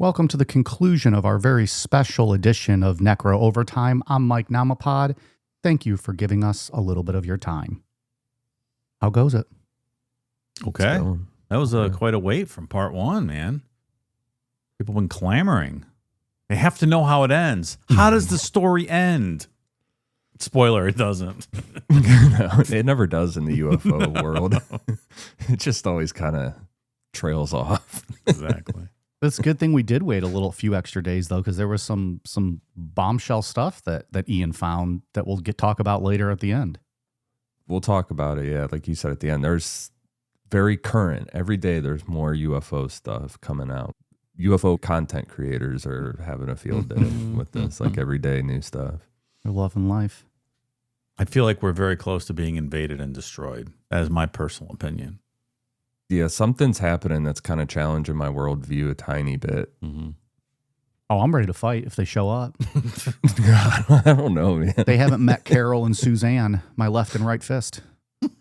Welcome to the conclusion of our very special edition of Necro Overtime. I'm Mike Namapod. Thank you for giving us a little bit of your time. How goes it? Okay. That was quite a wait from part one, man. People have been clamoring. They have to know how it ends. How does the story end? Spoiler, it doesn't. No, it never does in the UFO world. It just always kind of trails off. Exactly. It's a good thing we did wait a few extra days, though, because there was some bombshell stuff that Ian found that we'll talk about later at the end. We'll talk about it, yeah. Like you said at the end, there's very current. Every day there's more UFO stuff coming out. UFO content creators are having a field day with this, like every day new stuff. They're loving life. I feel like we're very close to being invaded and destroyed. That is my personal opinion. Yeah, something's happening that's kind of challenging my worldview a tiny bit. Mm-hmm. Oh, I'm ready to fight if they show up. I don't know, man. They haven't met Carol and Suzanne, my left and right fist. Give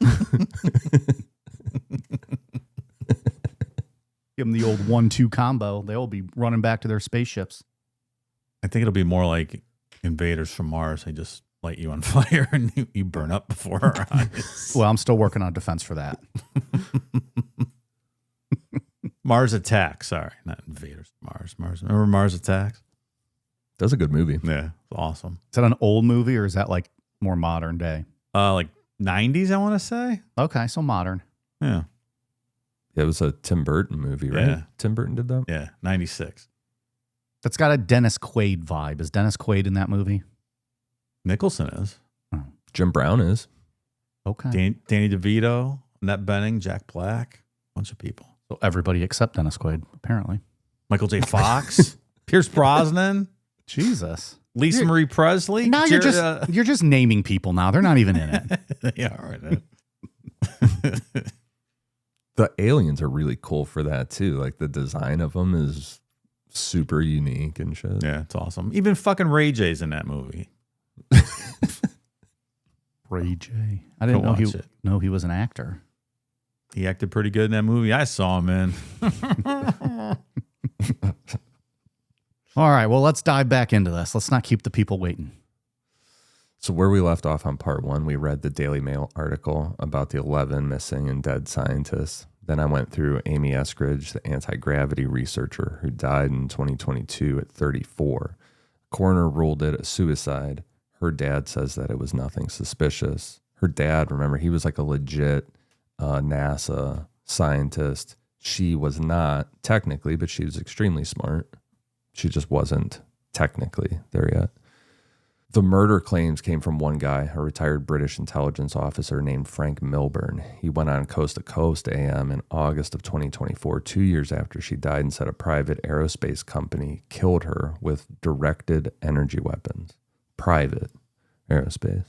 them the old 1-2 combo. They'll be running back to their spaceships. I think it'll be more like invaders from Mars. They just light you on fire and you burn up before our eyes. Well, I'm still working on defense for that. Mars Attacks. Sorry, not invaders. Mars. Remember Mars Attacks? That's a good movie. Yeah, it's awesome. Is that an old movie or is that like more modern day? Like 90s, I want to say. Okay, so modern. Yeah. It was a Tim Burton movie, right? Yeah. Tim Burton did that? Yeah, 96. That's got a Dennis Quaid vibe. Is Dennis Quaid in that movie? Nicholson is. Oh. Jim Brown is. Okay. Danny DeVito, Annette Bening, Jack Black, bunch of people. So everybody except Dennis Quaid, apparently. Michael J. Fox, Pierce Brosnan, Jesus. Lisa Marie Presley. Now you're just naming people now. They're not even in it. Yeah, all right. The aliens are really cool for that too. Like the design of them is super unique and shit. Yeah, it's awesome. Even fucking Ray J's in that movie. Ray J. I didn't know he was an actor. He acted pretty good in that movie. I saw him in. All right, well, let's dive back into this. Let's not keep the people waiting. So where we left off on part one, we read the Daily Mail article about the 11 missing and dead scientists. Then I went through Amy Eskridge, the anti-gravity researcher who died in 2022 at 34. Coroner ruled it a suicide. Her dad says that it was nothing suspicious. Her dad, remember, he was like a legit NASA scientist. She was not technically, but she was extremely smart. She just wasn't technically there yet. The murder claims came from one guy, a retired British intelligence officer named Frank Milburn. He went on Coast to Coast AM in August of 2024, 2 years after she died, and said a private aerospace company killed her with directed energy weapons. Private aerospace.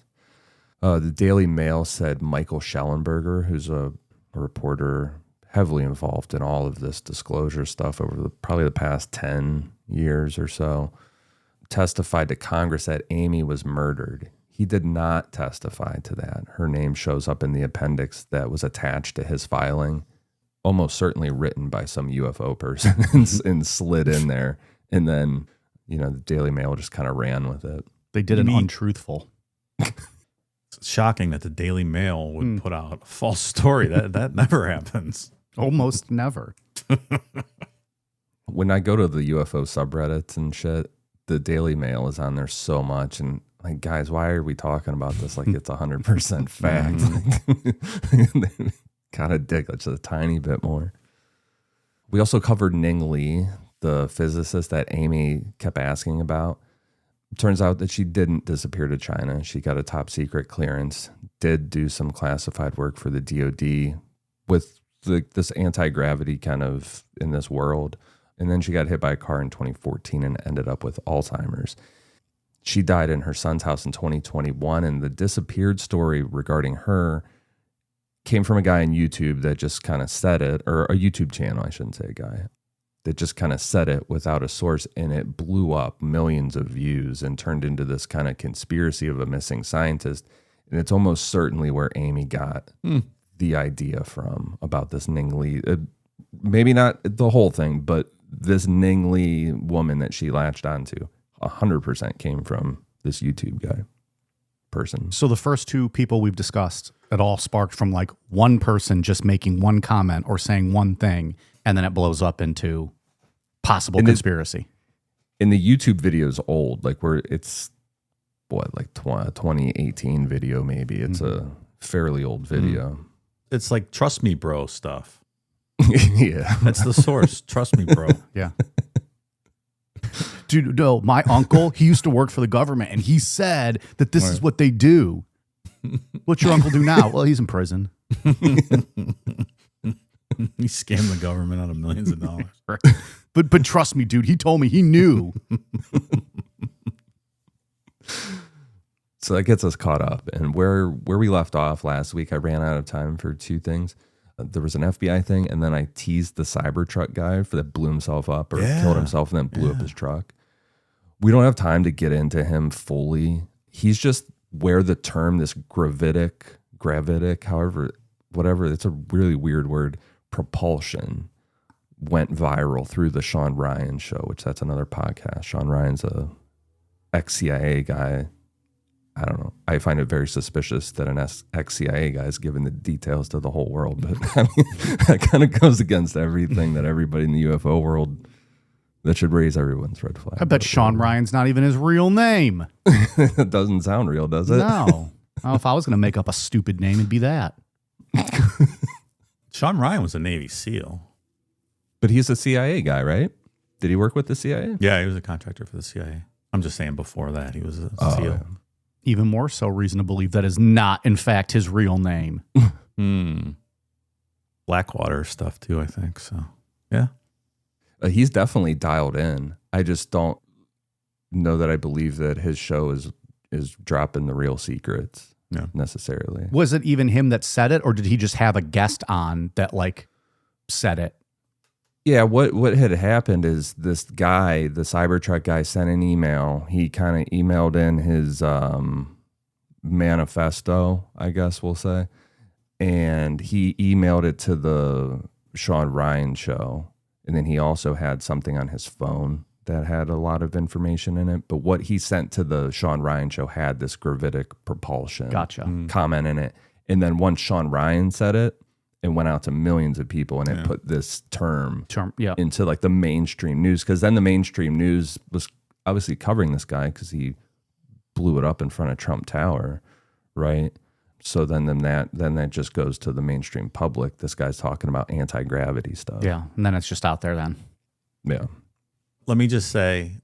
The Daily Mail said Michael Schellenberger, who's a reporter heavily involved in all of this disclosure stuff over probably the past 10 years or so, testified to Congress that Amy was murdered. He did not testify to that. Her name shows up in the appendix that was attached to his filing, almost certainly written by some UFO person and slid in there. And then, the Daily Mail just kind of ran with it. They did an untruthful. It's shocking that the Daily Mail would put out a false story. That never happens. Almost never. When I go to the UFO subreddits and shit, the Daily Mail is on there so much. And like, guys, why are we talking about this like it's 100% fact? Gotta dig just a tiny bit more. We also covered Ning Li, the physicist that Amy kept asking about. Turns out that she didn't disappear to China. She got a top secret clearance, did do some classified work for the DOD with this anti-gravity kind of in this world. And then she got hit by a car in 2014 and ended up with Alzheimer's. She died in her son's house in 2021. And the disappeared story regarding her came from a guy on YouTube that just kind of said it, or a YouTube channel, I shouldn't say a guy, that just kind of said it without a source, and it blew up millions of views and turned into this kind of conspiracy of a missing scientist. And it's almost certainly where Amy got the idea from about this Ning Li. Maybe not the whole thing, but this Ning Lee woman that she latched onto 100% came from this YouTube guy person. So the first two people we've discussed, it all sparked from like one person just making one comment or saying one thing, and then it blows up into possible conspiracy. And the YouTube video is old, like it's what, like 2018 video maybe. It's a fairly old video. It's like trust me, bro stuff. Yeah, that's the source. Trust me, bro. Yeah. Dude, no, my uncle, he used to work for the government, and he said that this is what they do. What's your uncle do now? Well, he's in prison. He scammed the government out of millions of dollars. But trust me, dude, he told me he knew. So that gets us caught up. And where we left off last week, I ran out of time for two things. There was an FBI thing, and then I teased the Cybertruck guy for that blew himself up or killed himself and then blew up his truck. We don't have time to get into him fully. He's just where the term, this gravitic, however, whatever, it's a really weird word, propulsion, went viral through the Sean Ryan show, which that's another podcast. Sean Ryan's a ex-CIA guy. I don't know. I find it very suspicious that an ex-CIA guy is giving the details to the whole world, but I mean, that kind of goes against everything that everybody in the UFO world that should raise everyone's red flag. I bet Sean Ryan's not even his real name. It doesn't sound real, does it? No. Well, if I was going to make up a stupid name, it'd be that. Sean Ryan was a Navy SEAL. But he's a CIA guy, right? Did he work with the CIA? Yeah, he was a contractor for the CIA. I'm just saying before that, he was a SEAL. Yeah. Even more so reason to believe that is not, in fact, his real name. Blackwater stuff, too, I think. So, yeah. He's definitely dialed in. I just don't know that I believe that his show is dropping the real secrets necessarily. Was it even him that said it, or did he just have a guest on that like said it? Yeah, what had happened is this guy, the Cybertruck guy, sent an email. He kind of emailed in his manifesto, I guess we'll say, and he emailed it to the Sean Ryan show. And then he also had something on his phone that had a lot of information in it. But what he sent to the Sean Ryan show had this gravitic propulsion comment in it. And then once Sean Ryan said it, it went out to millions of people, and it put this term into like the mainstream news. Because then the mainstream news was obviously covering this guy because he blew it up in front of Trump Tower, right? So then that just goes to the mainstream public. This guy's talking about anti-gravity stuff. Yeah, and then it's just out there then. Yeah. Let me just say,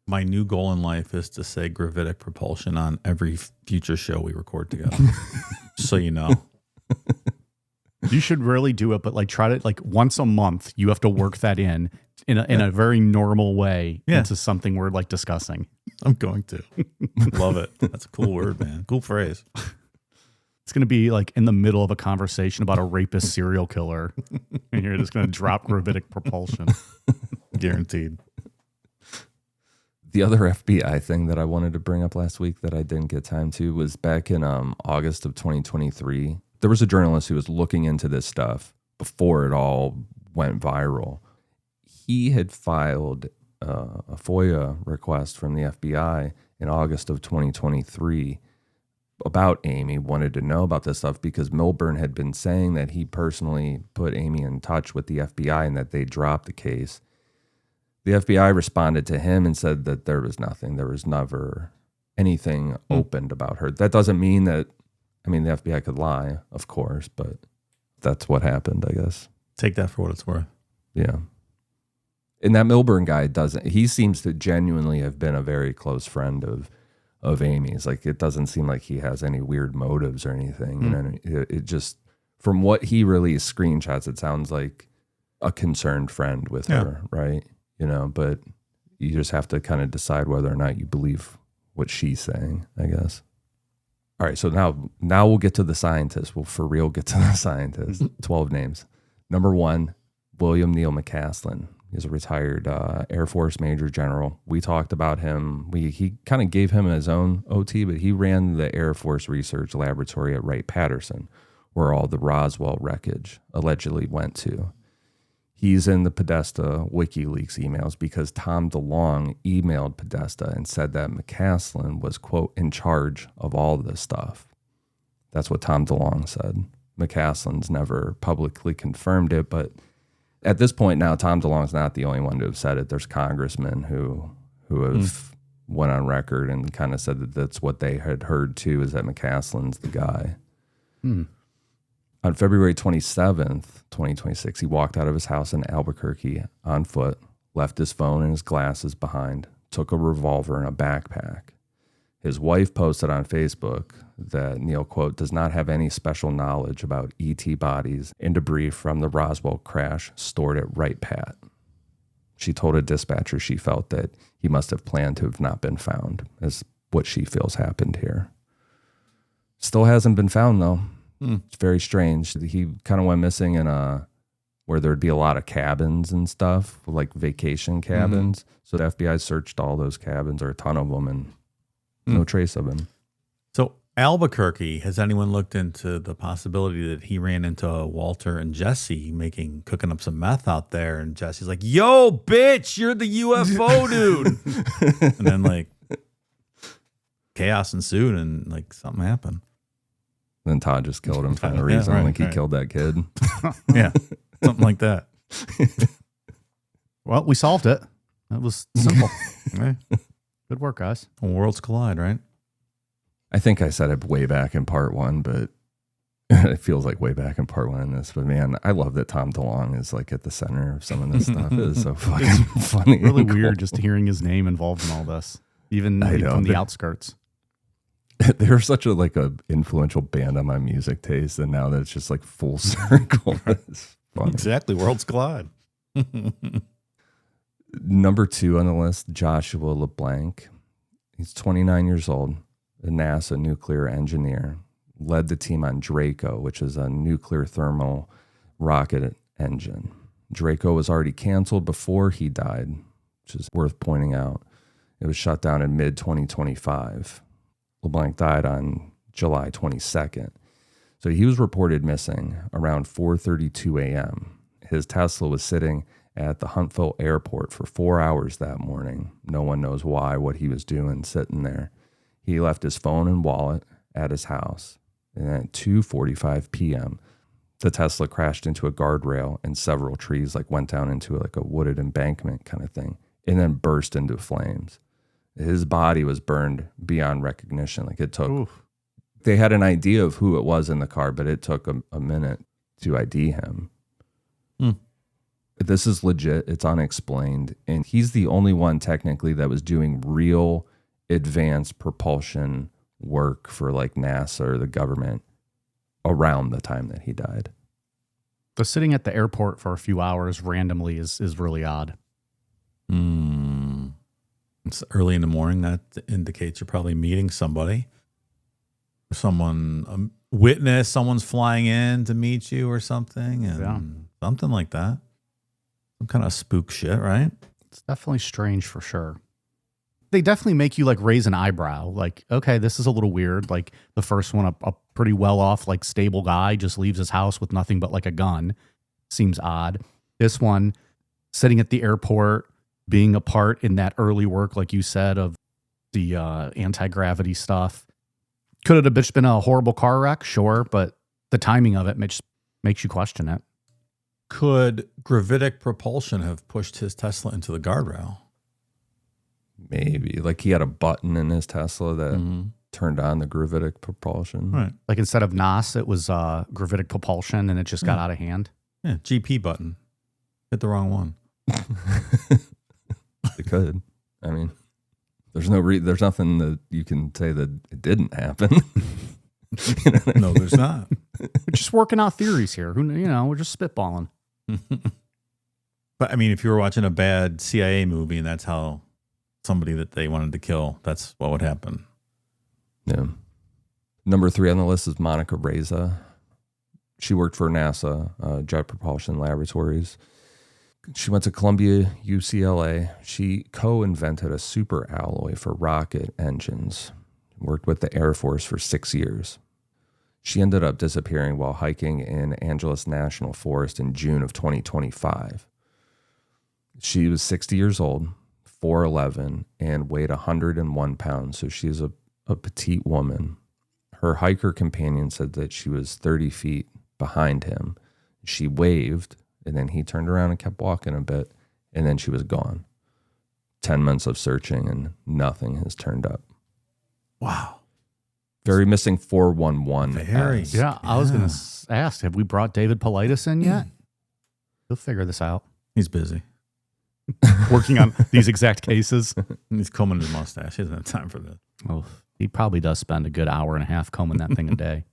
my new goal in life is to say gravitic propulsion on every future show we record together. So you know. You should really do it, but like try to like once a month, you have to work that in a very normal way into something we're like discussing. I'm going to. Love it. That's a cool word, man. Cool phrase. It's going to be like in the middle of a conversation about a rapist serial killer, and you're just going to drop gravitic propulsion. Guaranteed. The other FBI thing that I wanted to bring up last week that I didn't get time to was back in August of 2023. There was a journalist who was looking into this stuff before it all went viral. He had filed a FOIA request from the FBI in August of 2023 about Amy, wanted to know about this stuff because Milburn had been saying that he personally put Amy in touch with the FBI and that they dropped the case. The FBI responded to him and said that there was nothing. There was never anything opened about her. That doesn't mean that, I mean, the FBI could lie, of course, but that's what happened, I guess. Take that for what it's worth. Yeah. And that Milburn guy he seems to genuinely have been a very close friend of Amy's. Like, it doesn't seem like he has any weird motives or anything. You know, it just, from what he released screenshots, it sounds like a concerned friend with her, right? You know, but you just have to kind of decide whether or not you believe what she's saying, I guess. All right, so now we'll get to the scientists. We'll for real get to the scientists. 12 names. Number 1, William Neal McCaslin. He's a retired Air Force Major General. We talked about him. He kind of gave him his own OT, but he ran the Air Force Research Laboratory at Wright-Patterson, where all the Roswell wreckage allegedly went to. He's in the Podesta WikiLeaks emails because Tom DeLonge emailed Podesta and said that McCaslin was, quote, in charge of all this stuff. That's what Tom DeLonge said. McCaslin's never publicly confirmed it, but at this point now, Tom DeLonge's not the only one to have said it. There's congressmen who have went on record and kind of said that that's what they had heard too, is that McCaslin's the guy. On February 27th, 2026, he walked out of his house in Albuquerque on foot, left his phone and his glasses behind, took a revolver and a backpack. His wife posted on Facebook that Neil, quote, does not have any special knowledge about ET bodies and debris from the Roswell crash stored at Wright Pat. She told a dispatcher she felt that he must have planned to have not been found, is what she feels happened here. Still hasn't been found, though. It's very strange. He kind of went missing in where there'd be a lot of cabins and stuff, like vacation cabins. So the FBI searched all those cabins, or a ton of them, and no trace of him. So Albuquerque, has anyone looked into the possibility that he ran into Walter and Jesse cooking up some meth out there, and Jesse's like, yo, bitch, you're the UFO dude. And then like chaos ensued and like something happened. Then Todd just killed him for no reason. Right, like he killed that kid. Yeah, something like that. Well, we solved it. That was simple. Right. Good work, guys. Worlds collide, right? I think I said it way back in part one, but it feels like way back in part one in this. But man, I love that Tom DeLonge is like at the center of some of this stuff. It is so fucking funny. Really and cool. weird just hearing his name involved in all this, even from the outskirts. They're such a influential band on my music taste, and now that it's just like full circle. It's funny. Exactly. Worlds collide. Number 2 on the list, Joshua LeBlanc. He's 29 years old, a NASA nuclear engineer, led the team on Draco, which is a nuclear thermal rocket engine. Draco was already canceled before he died, which is worth pointing out. It was shut down in mid-2025. LeBlanc died on July 22nd. So he was reported missing around 4:32 a.m. His Tesla was sitting at the Huntsville airport for 4 hours that morning. No one knows why, what he was doing sitting there. He left his phone and wallet at his house. And at 2:45 p.m., the Tesla crashed into a guardrail and several trees, like went down into like a wooded embankment kind of thing, and then burst into flames. His body was burned beyond recognition. Like it took, they had an idea of who it was in the car, but it took a minute to ID him. This is legit. It's unexplained. And he's the only one technically that was doing real advanced propulsion work for like NASA or the government around the time that he died. But sitting at the airport for a few hours randomly is really odd. It's early in the morning. That indicates you're probably meeting somebody. Someone, a witness, someone's flying in to meet you or something. And something like that. Some kind of spook shit, right? It's definitely strange for sure. They definitely make you like raise an eyebrow. Like, okay, this is a little weird. Like the first one, a pretty well off, like stable guy just leaves his house with nothing but like a gun. Seems odd. This one, sitting at the airport, being a part in that early work, like you said, of the anti-gravity stuff. Could it have just been a horrible car wreck? Sure, but the timing of it makes you question it. Could gravitic propulsion have pushed his Tesla into the guardrail? Maybe. Like he had a button in his Tesla that turned on the gravitic propulsion. Right. Like instead of NOS, it was gravitic propulsion and it just got out of hand. Yeah, GP button. Hit the wrong one. It could. I mean, there's nothing that you can say that it didn't happen. No, there's not. We're just working out theories here. We're just spitballing. But I mean, if you were watching a bad CIA movie and that's how somebody that they wanted to kill, that's what would happen. Yeah. Number 3 on the list is Monica Reza. She worked for NASA, Jet Propulsion Laboratories. She went to Columbia, UCLA. She co-invented a super alloy for rocket engines. Worked with the Air Force for 6 years. She ended up disappearing while hiking in Angeles National Forest in June of 2025. She was 60 years old, 4'11", and weighed 101 pounds. So she's a petite woman. Her hiker companion said that she was 30 feet behind him. She waved, and then he turned around and kept walking a bit, and then she was gone. 10 months of searching, and nothing has turned up. Wow. Very missing 411. Very. Yeah, I was going to ask, have we brought David Politis in yet? He'll figure this out. He's busy. Working on these exact cases. He's combing his mustache. He doesn't have time for this. Oh, he probably does spend a good hour and a half combing that thing a day.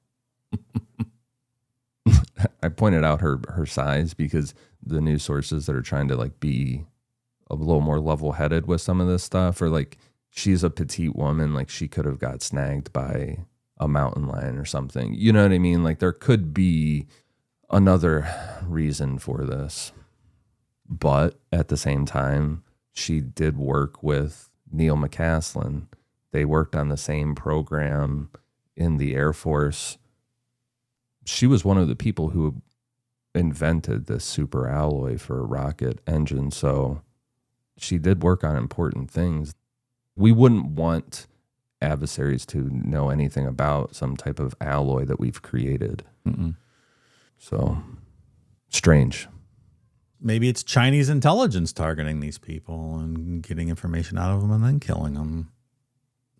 I pointed out her size because the news sources that are trying to like be a little more level-headed with some of this stuff, or like she's a petite woman, like she could have got snagged by a mountain lion or something. You know what I mean? Like there could be another reason for this. But at the same time, she did work with Neil McCaslin. They worked on the same program in the Air Force. She was one of the people who invented this super alloy for a rocket engine. So she did work on important things. We wouldn't want adversaries to know anything about some type of alloy that we've created. Mm-mm. So strange. Maybe it's Chinese intelligence targeting these people and getting information out of them and then killing them.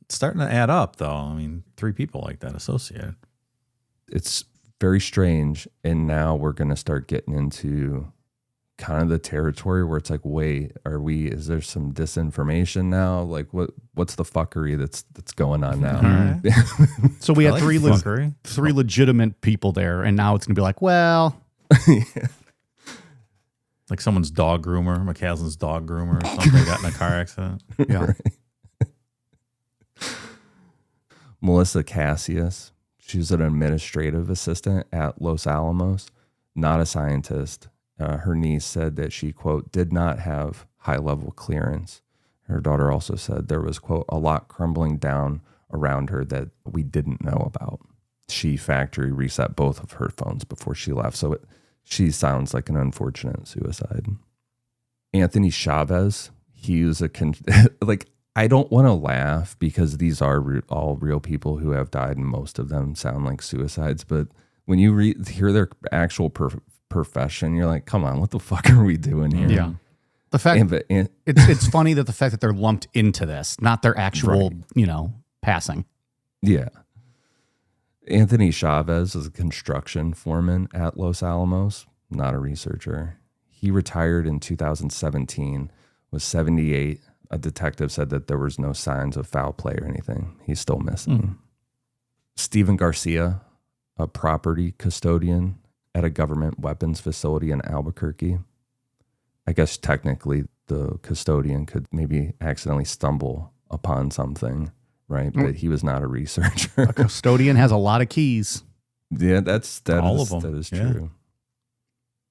It's starting to add up, though. I mean, 3 people like that associated. It's very strange. And now we're going to start getting into kind of the territory where it's like, wait, is there some disinformation now? Like what's the fuckery that's going on now? Right. So we had like three fuckery. legitimate people there, and now it's going to be like, well, Like someone's dog groomer, McCaslin's dog groomer or something got in a car accident. yeah. Right. Melissa Cassius, she's an administrative assistant at Los Alamos, not a scientist. Her niece said that she, quote, did not have high-level clearance. Her daughter also said there was, quote, a lot crumbling down around her that we didn't know about. She factory reset both of her phones before she left, so she sounds like an unfortunate suicide. Anthony Chavez, he was like, I don't want to laugh because these are all real people who have died, and most of them sound like suicides, but when you hear their actual profession, you're like, come on, what the fuck are we doing here? Yeah. The fact it's funny that the fact that they're lumped into this, not their actual, passing. Yeah. Anthony Chavez is a construction foreman at Los Alamos, not a researcher. He retired in 2017, was 78. A detective said that there was no signs of foul play or anything. He's still missing. Stephen Garcia, a property custodian at a government weapons facility in Albuquerque. I guess technically the custodian could maybe accidentally stumble upon something, right? But he was not a researcher. A custodian has a lot of keys. Yeah, that is Yeah. true.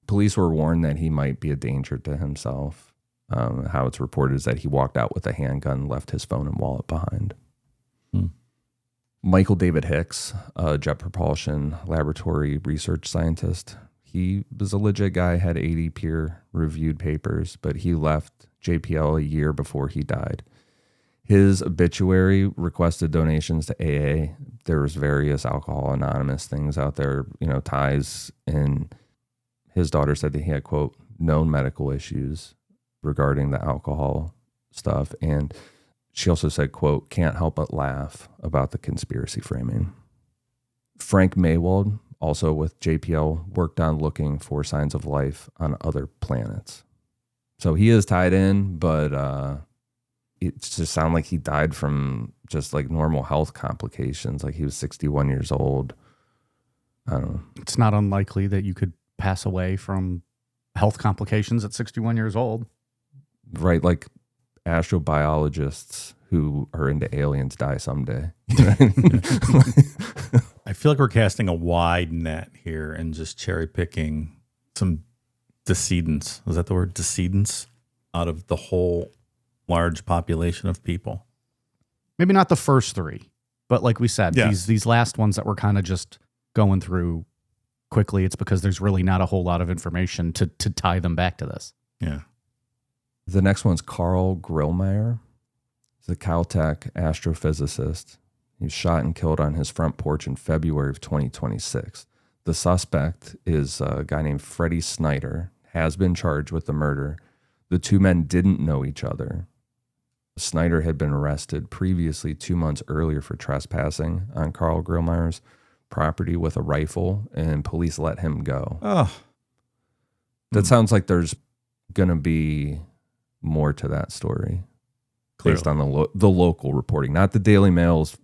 Police were warned that he might be a danger to himself. How it's reported is that he walked out with a handgun, left his phone and wallet behind. Michael David Hicks, a jet propulsion laboratory research scientist. He was a legit guy, had 80 peer-reviewed papers, but he left JPL a year before he died. His obituary requested donations to AA. There was various Alcohol Anonymous things out there, ties. And his daughter said that he had, quote, known medical issues regarding the alcohol stuff. And she also said, quote, can't help but laugh about the conspiracy framing. Frank Maywald, also with JPL, worked on looking for signs of life on other planets. So he is tied in, but it just sounded like he died from just like normal health complications. Like he was 61 years old. I don't know. It's not unlikely that you could pass away from health complications at 61 years old. Right, like astrobiologists who are into aliens die someday. I feel like we're casting a wide net here and just cherry picking some decedents. Is that the word? Decedents out of the whole large population of people. Maybe not the first 3, but like we said, these last ones that we're kind of just going through quickly, it's because there's really not a whole lot of information to tie them back to this. Yeah. The next one's Carl Grillmeyer. He's a Caltech astrophysicist. He was shot and killed on his front porch in February of 2026. The suspect is a guy named Freddie Snyder, has been charged with the murder. The two men didn't know each other. Snyder had been arrested previously 2 months earlier for trespassing on Carl Grillmeyer's property with a rifle, and police let him go. Oh. That sounds like there's going to be more to that story. Clearly. Based on the local reporting, not the Daily Mail's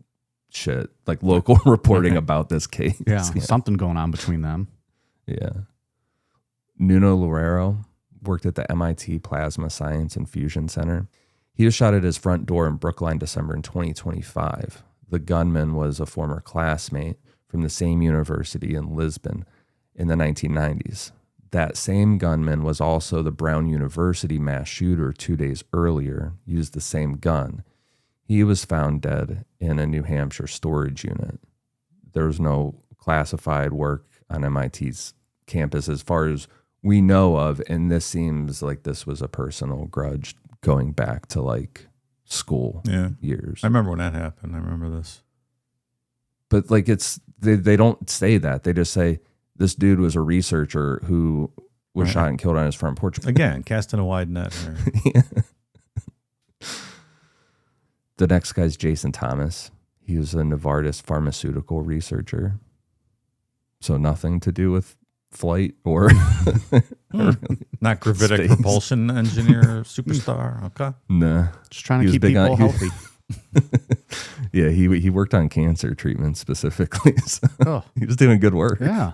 shit, like local reporting about this case. Yeah, something going on between them. Yeah. Nuno Loureiro worked at the MIT Plasma Science and Fusion Center. He was shot at his front door in Brookline, December in 2025. The gunman was a former classmate from the same university in Lisbon in the 1990s. That same gunman was also the Brown University mass shooter 2 days earlier, used the same gun. He was found dead in a New Hampshire storage unit. There was no classified work on MIT's campus as far as we know of, and this seems like this was a personal grudge going back to like school years. I remember when that happened. I remember this. But like they don't say that. They just say this dude was a researcher who was shot and killed on his front porch. Again, casting a wide net here. Yeah. The next guy's Jason Thomas. He was a Novartis pharmaceutical researcher. So nothing to do with flight or not gravitic propulsion engineer superstar. Okay. Nah. Just trying to keep people healthy. Yeah, he worked on cancer treatment specifically. So he was doing good work. Yeah.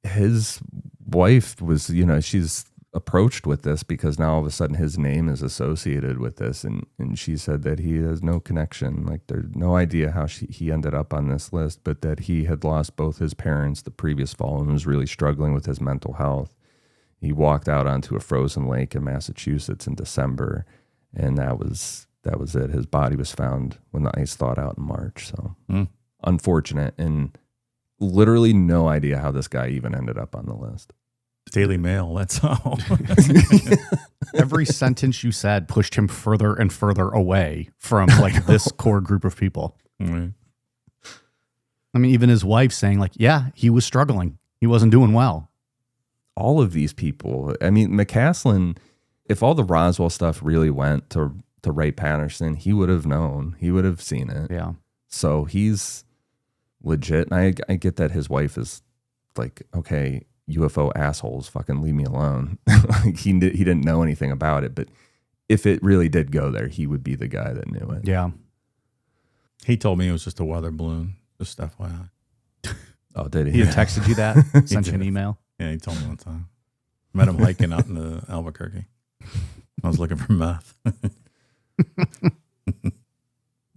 His wife was, she's approached with this because now all of a sudden his name is associated with this. And she said that he has no connection. Like there's no idea how he ended up on this list, but that he had lost both his parents the previous fall and was really struggling with his mental health. He walked out onto a frozen lake in Massachusetts in December, and that was it. His body was found when the ice thawed out in March. So unfortunate, and literally no idea how this guy even ended up on the list. Daily Mail, that's all. Every sentence you said pushed him further and further away from like this core group of people. Right. I mean, even his wife saying like, yeah, he was struggling. He wasn't doing well. All of these people. I mean, McCaslin, if all the Roswell stuff really went to Ray Patterson, he would have known. He would have seen it. Yeah. So he's legit. And I get that his wife is like, okay, UFO assholes, fucking leave me alone. He didn't know anything about it, but if it really did go there, he would be the guy that knew it. Yeah. He told me it was just a weather balloon. Just FYI. Oh, did he? He had texted you that? Sent you an email? Yeah, he told me one time. Met him hiking out in Albuquerque. I was looking for meth.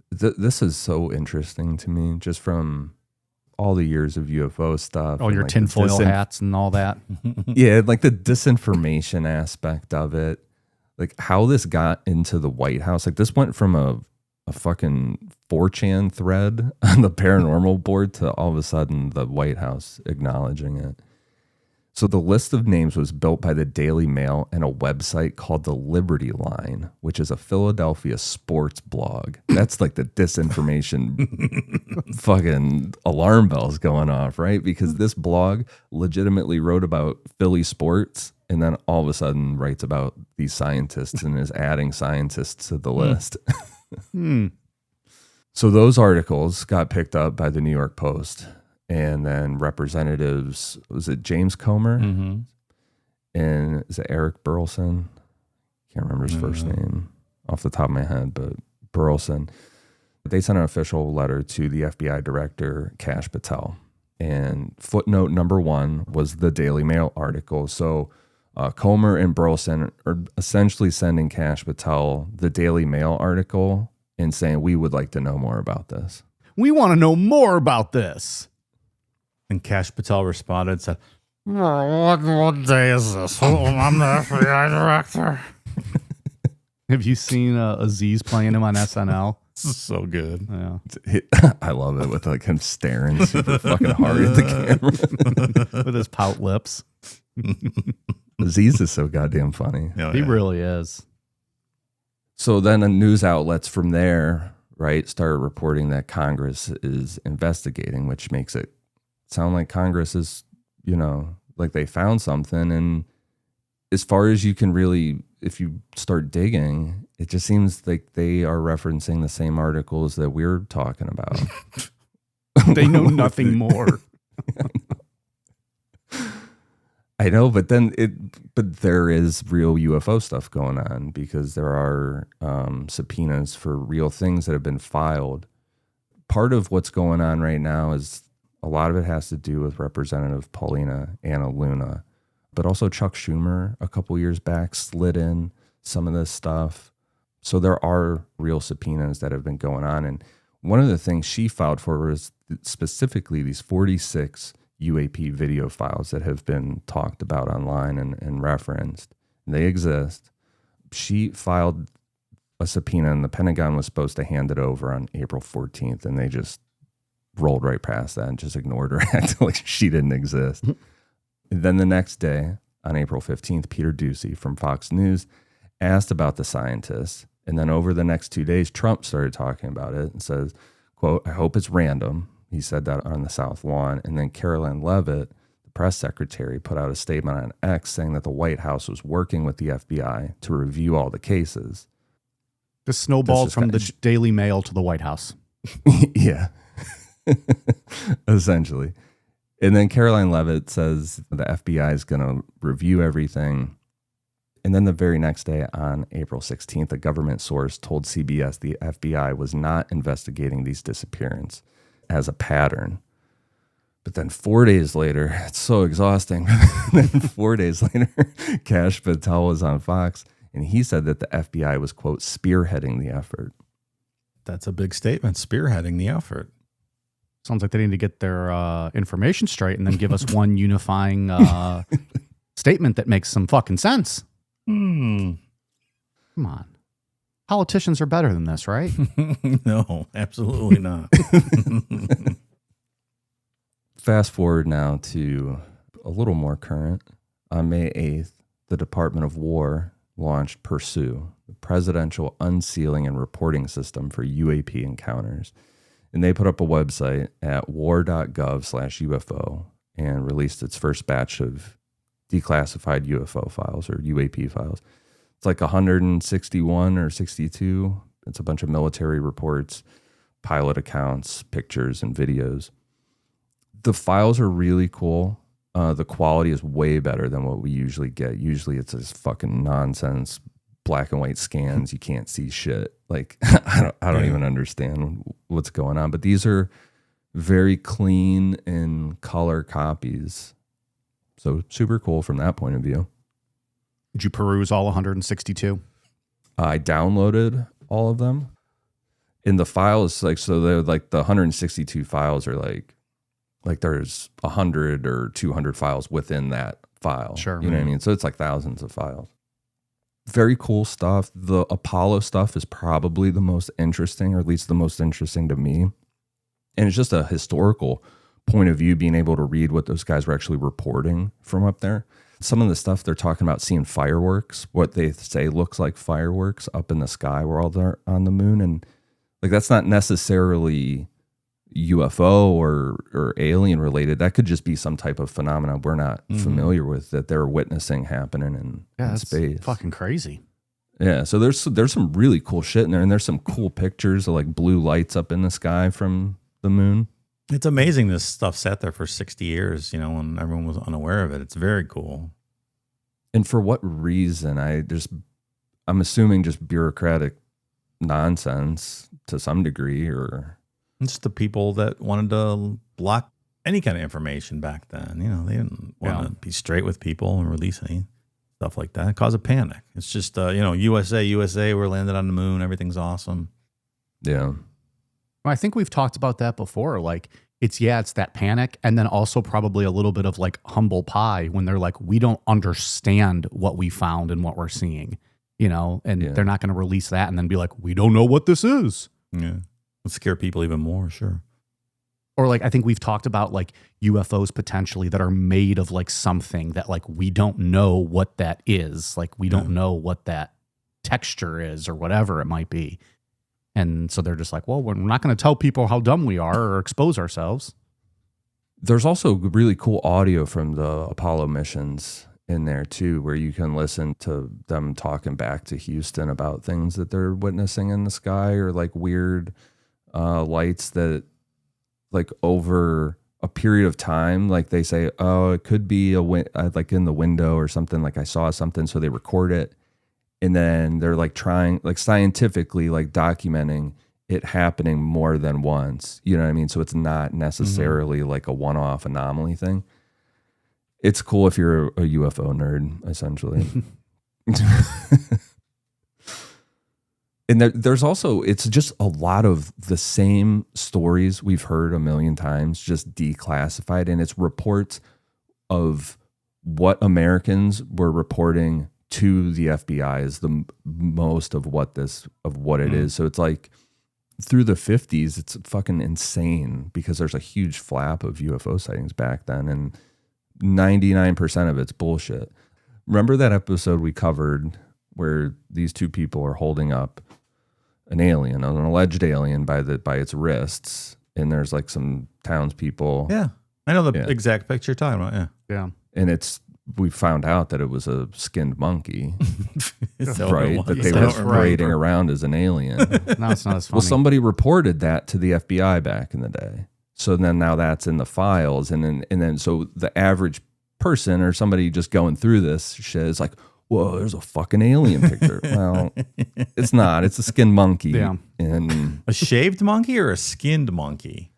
This is so interesting to me, just from all the years of UFO stuff. All your like tinfoil hats and all that. Yeah, like the disinformation aspect of it. Like how this got into the White House. Like this went from a fucking 4chan thread on the paranormal board to all of a sudden the White House acknowledging it. So the list of names was built by the Daily Mail and a website called the Liberty Line, which is a Philadelphia sports blog. That's like the disinformation fucking alarm bells going off, right? Because this blog legitimately wrote about Philly sports and then all of a sudden writes about these scientists and is adding scientists to the list. So those articles got picked up by the New York Post. And then representatives, was it James Comer? Mm-hmm. And is it Eric Burleson? Can't remember his first name off the top of my head, but Burleson. They sent an official letter to the FBI director, Kash Patel. And footnote number 1 was the Daily Mail article. So Comer and Burleson are essentially sending Kash Patel the Daily Mail article and saying, we would like to know more about this. We want to know more about this. And Kash Patel responded and said, what day is this? I'm the FBI director. Have you seen Aziz playing him on SNL? This is so good. Yeah. I love it with like him staring super fucking hard at the camera. With his pout lips. Aziz is so goddamn funny. Oh, He yeah. really is. So then the news outlets from there, right, started reporting that Congress is investigating, which makes it sound like Congress is, like they found something. And as far as you can really, if you start digging, it just seems like they are referencing the same articles that we're talking about. They know nothing more. I know, but there is real UFO stuff going on because there are subpoenas for real things that have been filed. Part of what's going on right now is a lot of it has to do with Representative Paulina Anna Luna, but also Chuck Schumer a couple years back slid in some of this stuff. So there are real subpoenas that have been going on. And one of the things she filed for was specifically these 46 UAP video files that have been talked about online and referenced. They exist. She filed a subpoena and the Pentagon was supposed to hand it over on April 14th, and they just rolled right past that and just ignored her, acting like she didn't exist. And then the next day, on April 15th, Peter Doocy from Fox News asked about the scientists. And then over the next 2 days, Trump started talking about it and says, quote, "I hope it's random." He said that on the South Lawn. And then Caroline Leavitt, the press secretary, put out a statement on X saying that the White House was working with the FBI to review all the cases. This snowballed from the Daily Mail to the White House. Yeah, essentially. And then Caroline Leavitt says the FBI is going to review everything. And then the very next day, on April 16th, a government source told CBS the FBI was not investigating these disappearances as a pattern. But then 4 days later, it's so exhausting. Then 4 days later, Kash Patel was on Fox, and he said that the FBI was, quote, spearheading the effort. That's a big statement, spearheading the effort. Sounds like they need to get their information straight and then give us one unifying statement that makes some fucking sense. Come on. Politicians are better than this, right? No, absolutely not. Fast forward now to a little more current. On May 8th, the Department of War launched Pursue, the Presidential Unsealing and Reporting System for UAP encounters. And they put up a website at war.gov/UFO and released its first batch of declassified UFO files or UAP files. It's like 161 or 62. It's a bunch of military reports, pilot accounts, pictures, and videos. The files are really cool. The quality is way better than what we usually get. Usually it's this fucking nonsense, black and white scans. You can't see shit. Like, I don't even understand what's going on. But these are very clean in color copies. So super cool from that point of view. Did you peruse all 162? I downloaded all of them. In the files, like, so they're like the 162 files are like there's 100 or 200 files within that file. Sure. You know what I mean? So it's like thousands of files. Very cool stuff. The Apollo stuff is probably the most interesting, or at least the most interesting to me. And it's just a historical point of view, being able to read what those guys were actually reporting from up there. Some of the stuff they're talking about seeing fireworks, what they say looks like fireworks up in the sky while they're on the moon. And like, that's not necessarily UFO or alien related. That could just be some type of phenomenon we're not familiar with that they're witnessing happening in space. Fucking crazy. Yeah, so there's some really cool shit in there, and there's some cool pictures of like blue lights up in the sky from the moon. It's amazing this stuff sat there for 60 years, when everyone was unaware of it. It's very cool. And for what reason? I'm assuming just bureaucratic nonsense to some degree, or It's the people that wanted to block any kind of information back then. They didn't want to be straight with people and release any stuff like that. Cause a panic. It's just, USA, we're landed on the moon. Everything's awesome. yeah. I think we've talked about that before. Like, it's that panic. And then also probably a little bit of like humble pie when they're like, we don't understand what we found and what we're seeing, and they're not going to release that and then be like, we don't know what this is. Yeah. It'll scare people even more, sure. Or like I think we've talked about like UFOs potentially that are made of like something that like we don't know what that is. Like we don't know what that texture is or whatever it might be. And so they're just like, well, we're not going to tell people how dumb we are or expose ourselves. There's also really cool audio from the Apollo missions in there too, where you can listen to them talking back to Houston about things that they're witnessing in the sky, or like weird lights that like over a period of time, like they say, oh, it could be like in the window or something, like I saw something. So they record it. And then they're like trying, like scientifically, like documenting it happening more than once. You know what I mean? So it's not necessarily like a one-off anomaly thing. It's cool if you're a UFO nerd, essentially. And there's also, it's just a lot of the same stories we've heard a million times, just declassified. And it's reports of what Americans were reporting to the FBI is the most of what it is. So it's like through the 50s, it's fucking insane because there's a huge flap of UFO sightings back then. And 99% of it's bullshit. Remember that episode we covered where these two people are holding up an alien, an alleged alien by its wrists, and there's like some townspeople. Yeah, I know the exact picture you're talking about. Yeah, and we found out that it was a skinned monkey, So right? That they were parading around as an alien. No, it's not as funny. Well, somebody reported that to the FBI back in the day. So then now that's in the files, and then so the average person or somebody just going through this shit is like, whoa, there's a fucking alien picture. Well, it's not. It's a skinned monkey. Yeah. And a shaved monkey or a skinned monkey?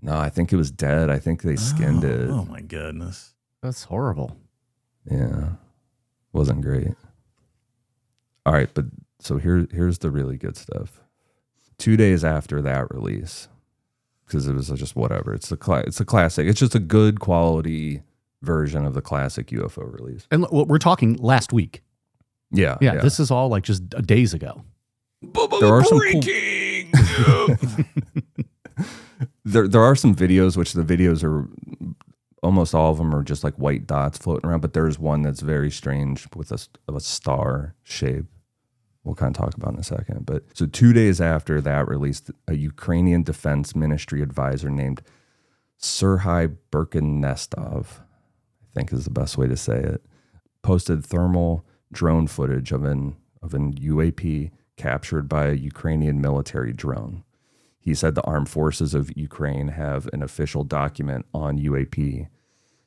No, I think it was dead. I think they skinned it. Oh my goodness. That's horrible. Yeah. Wasn't great. All right, but so here's the really good stuff. 2 days after that release, because it was just whatever. It's a classic. It's just a good quality version of the classic UFO release. And we're talking last week. Yeah. This is all like just days ago. There are some cool, there are some videos, which the videos are almost all of them are just like white dots floating around, but there's one that's very strange with a star shape. We'll kind of talk about in a second. But so 2 days after that release, a Ukrainian Defense Ministry advisor named Serhiy Birkenestov, I think is the best way to say it, posted thermal drone footage of an UAP captured by a Ukrainian military drone. He said the armed forces of Ukraine have an official document on UAP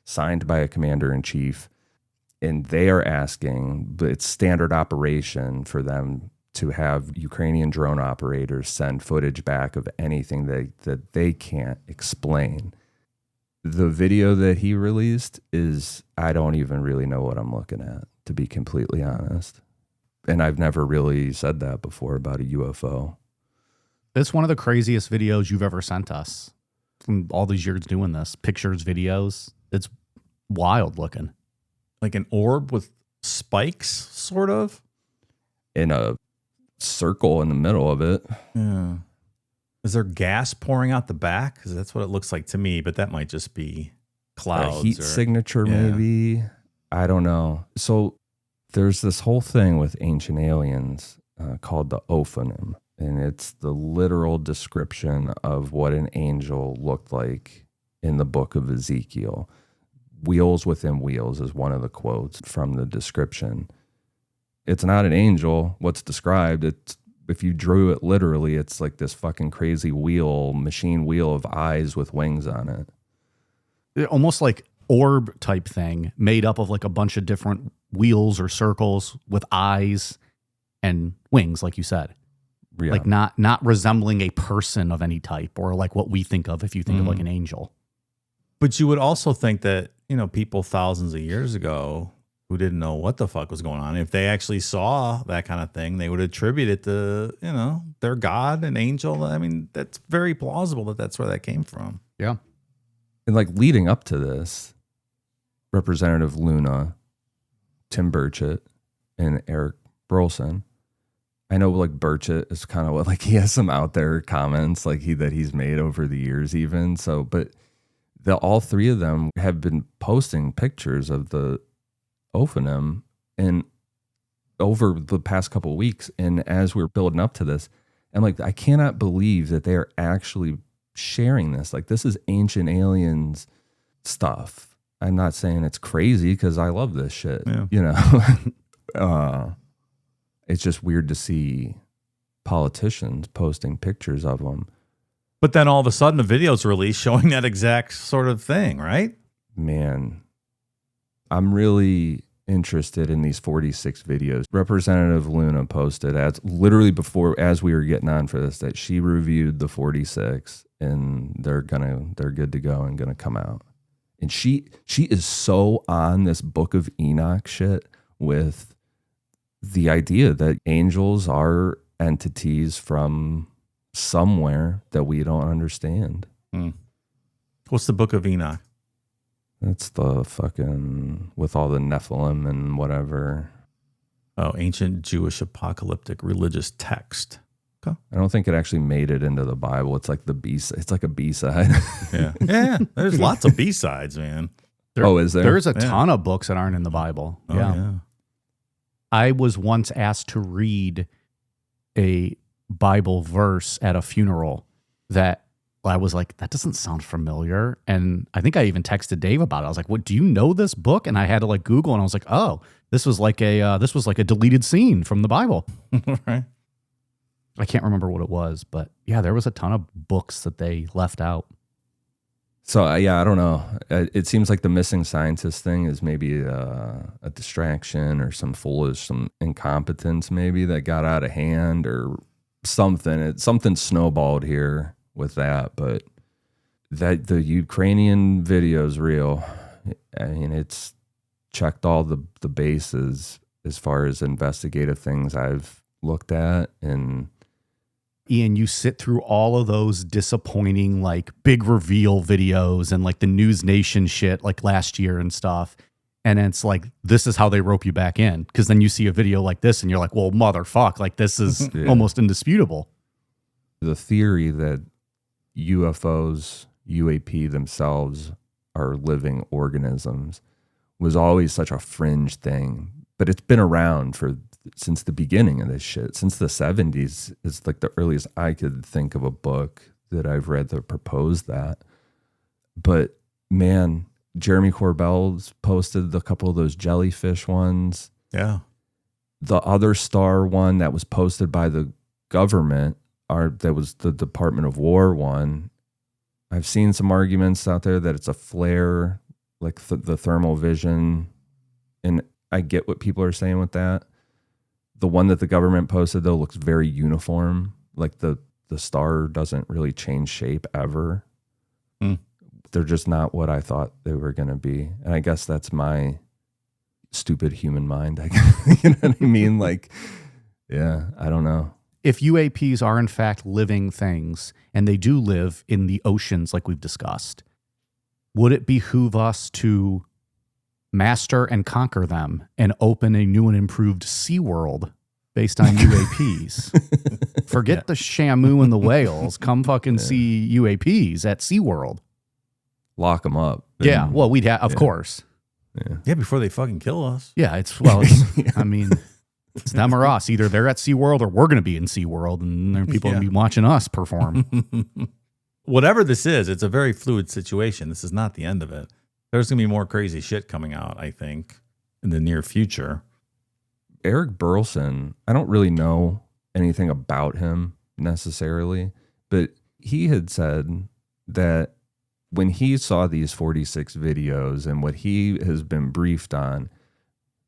signed by a commander-in-chief, and they are asking, but it's standard operation for them to have Ukrainian drone operators send footage back of anything that they can't explain. The video that he released is, I don't even really know what I'm looking at, to be completely honest. And I've never really said that before about a UFO. It's one of the craziest videos you've ever sent us from all these years doing this. Pictures, videos. It's wild looking. Like an orb with spikes, sort of? In a circle in the middle of it. Yeah. Is there gas pouring out the back? Because that's what it looks like to me, but that might just be clouds. A heat signature, maybe. I don't know. So there's this whole thing with ancient aliens called the ophonym, and it's the literal description of what an angel looked like in the book of Ezekiel. Wheels within wheels is one of the quotes from the description. It's not an angel, what's described. It's, if you drew it literally, it's like this fucking crazy machine wheel of eyes with wings on it. Almost like orb type thing made up of like a bunch of different wheels or circles with eyes and wings, like you said. Yeah. Like not resembling a person of any type, or like what we think of if you think of like an angel. But you would also think that, people thousands of years ago who didn't know what the fuck was going on, if they actually saw that kind of thing, they would attribute it to, their God, an angel. I mean, that's very plausible that that's where that came from. Yeah. And like leading up to this, Representative Luna, Tim Burchett, and Eric Brolson I know like Burchett is kind of what, like, he has some out there comments like that he's made over the years even. So, but all three of them have been posting pictures of the Ophanim and over the past couple of weeks. And as we're building up to this, I'm like, I cannot believe that they are actually sharing this. Like, this is Ancient Aliens stuff. I'm not saying it's crazy because I love this shit, you know. It's just weird to see politicians posting pictures of them. But then all of a sudden, a video's released showing that exact sort of thing, right? Man, I'm really interested in these 46 videos. Representative Luna posted literally before, as we were getting on for this, that she reviewed the 46 and they're good to go and gonna come out. And she is so on this Book of Enoch shit with the idea that angels are entities from somewhere that we don't understand. What's the Book of Enoch? That's the fucking, with all the Nephilim and whatever. Oh, ancient Jewish apocalyptic religious text. Okay. I don't think it actually made it into the Bible. It's like it's like a B-side. Yeah. There's lots of B-sides, man. Is there? There's a ton of books that aren't in the Bible. Oh, yeah. I was once asked to read a Bible verse at a funeral that I was like, that doesn't sound familiar. And I think I even texted Dave about it. I was like, what, do you know this book? And I had to like Google, and I was like, oh, this was like a deleted scene from the Bible. Right. I can't remember what it was, but yeah, there was a ton of books that they left out. So yeah, I don't know. It seems like the missing scientist thing is maybe a distraction or some incompetence maybe that got out of hand or something. Something snowballed here with that, but that the Ukrainian video is real. I mean, it's checked all the bases as far as investigative things I've looked at. And Ian, you sit through all of those disappointing, like, big reveal videos and like the News Nation shit like last year and stuff. And it's like, this is how they rope you back in. Because then you see a video like this and you're like, well, motherfuck, like this is almost indisputable. The theory that UFOs, UAP themselves are living organisms was always such a fringe thing. But it's been around since the beginning of this shit. Since the 70s is like the earliest I could think of a book that I've read that proposed that. But man, Jeremy Corbell's posted a couple of those jellyfish ones. Yeah. The other star one that was posted by the government, that was the Department of War one. I've seen some arguments out there that it's a flare, like the thermal vision. And I get what people are saying with that. The one that the government posted, though, looks very uniform. Like the star doesn't really change shape ever. They're just not what I thought they were going to be. And I guess that's my stupid human mind. You know what I mean? Like, yeah, I don't know. If UAPs are in fact living things, and they do live in the oceans like we've discussed, would it behoove us to master and conquer them and open a new and improved SeaWorld based on UAPs? Forget the Shamu and the whales. Come fucking see UAPs at SeaWorld. Lock them up. Yeah, well, we'd have, of course. Yeah, before they fucking kill us. Yeah, it's I mean, it's them or us. Either they're at SeaWorld or we're going to be in SeaWorld, and there are people going to be watching us perform. Whatever this is, it's a very fluid situation. This is not the end of it. There's going to be more crazy shit coming out, I think, in the near future. Eric Burleson, I don't really know anything about him necessarily, but he had said that when he saw these 46 videos and what he has been briefed on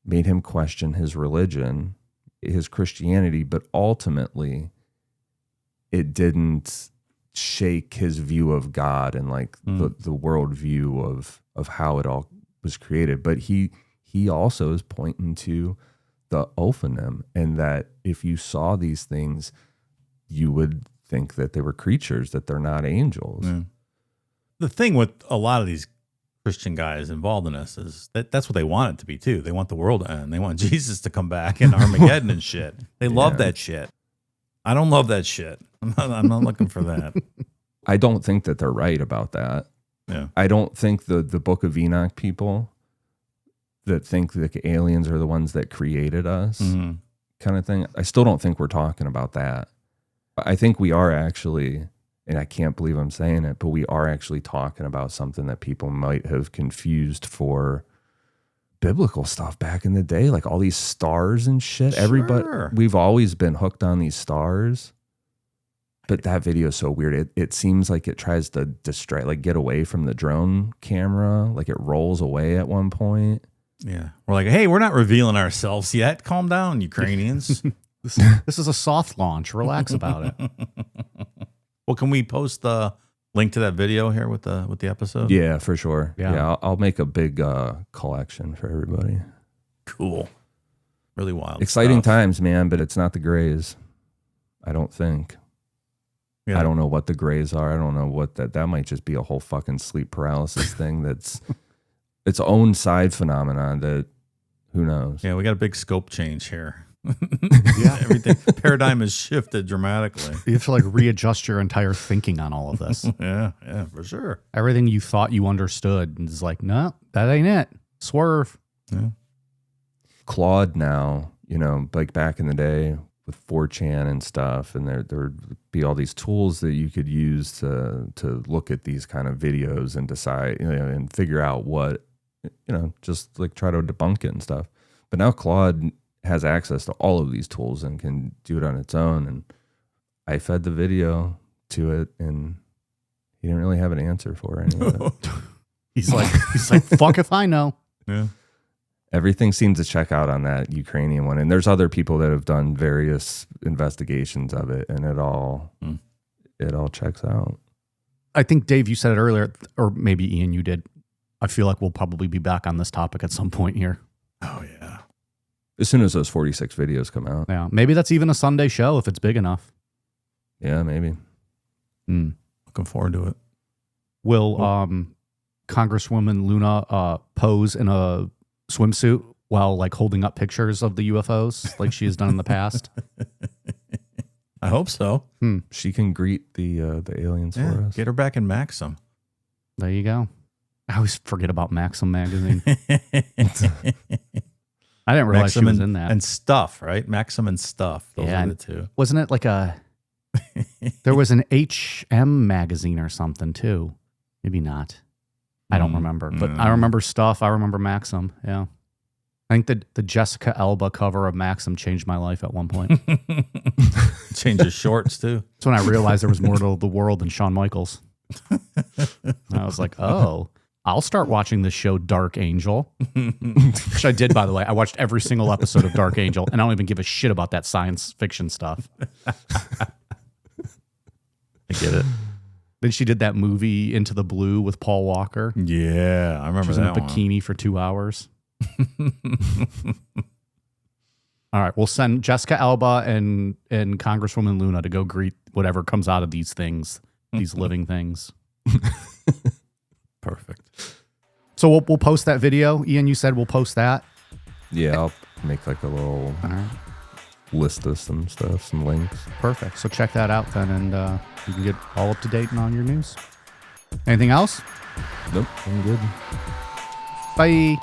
made him question his religion, his Christianity, but ultimately it didn't shake his view of God and like the world view of how it all was created. But he also is pointing to the Ophanim, and that if you saw these things, you would think that they were creatures, that they're not angels. The thing with a lot of these Christian guys involved in this is that's what they want it to be too. They want the world to end. They want Jesus to come back in Armageddon and shit. They love that shit. I don't love that shit. I'm not looking for that. I don't think that they're right about that. Yeah. I don't think the Book of Enoch people that think the aliens are the ones that created us kind of thing. I still don't think we're talking about that. I think we are actually, and I can't believe I'm saying it, but we are actually talking about something that people might have confused for biblical stuff back in the day, like all these stars and shit. Sure. Everybody, we've always been hooked on these stars. But that video is so weird. It seems like it tries to distract, like get away from the drone camera. Like it rolls away at one point. Yeah. We're like, hey, we're not revealing ourselves yet. Calm down, Ukrainians. This is a soft launch. Relax about it. Well, can we post the link to that video here with the episode? Yeah, for sure. Yeah. Yeah, I'll make a big collection for everybody. Cool. Really wild. Exciting stuff. times, man, but it's not the Greys. I don't think. Yeah. I don't know what the Greys are. I don't know what that might just be a whole fucking sleep paralysis thing that's its own side phenomenon that who knows. Yeah, we got a big scope change here. Yeah. Everything paradigm has shifted dramatically. You have to like readjust your entire thinking on all of this. Yeah, for sure. Everything you thought you understood is like, no, that ain't it. Swerve. Yeah. Claude now, like back in the day with 4chan and stuff, and there would be all these tools that you could use to look at these kind of videos and decide, and figure out what, just like try to debunk it and stuff. But now Claude has access to all of these tools and can do it on its own. And I fed the video to it, and he didn't really have an answer for any of it. He's like, fuck if I know. Yeah. Everything seems to check out on that Ukrainian one. And there's other people that have done various investigations of it, and it all checks out. I think, Dave, you said it earlier, or maybe Ian, you did. I feel like we'll probably be back on this topic at some point here. Oh, yeah. As soon as those 46 videos come out. Yeah. Maybe that's even a Sunday show if it's big enough. Yeah, maybe. Looking forward to it. Will Congresswoman Luna pose in a swimsuit while like holding up pictures of the UFOs like she has done in the past? I hope so. She can greet the aliens for us. Get her back in Maxim. There you go. I always forget about Maxim magazine. I didn't realize Maxim she was in that. And Stuff, right? Maxim and Stuff. Those are the two. Wasn't it like there was an HM magazine or something too? Maybe not. I don't remember. But I remember Stuff. I remember Maxim. Yeah. I think the Jessica Alba cover of Maxim changed my life at one point. Change his shorts too. That's when I realized there was more to the world than Shawn Michaels. I was like, oh, I'll start watching this show Dark Angel, which I did, by the way. I watched every single episode of Dark Angel, and I don't even give a shit about that science fiction stuff. I get it. Then she did that movie Into the Blue with Paul Walker. Yeah, I remember She was that in a bikini for 2 hours. All right, we'll send Jessica Alba and Congresswoman Luna to go greet whatever comes out of these things, these living things. Perfect. So we'll post that video. Ian, you said we'll post that. Yeah, I'll make like a little list of some stuff, some links. Perfect. So check that out then, and you can get all up to date and on your news. Anything else? Nope, I'm good. Bye.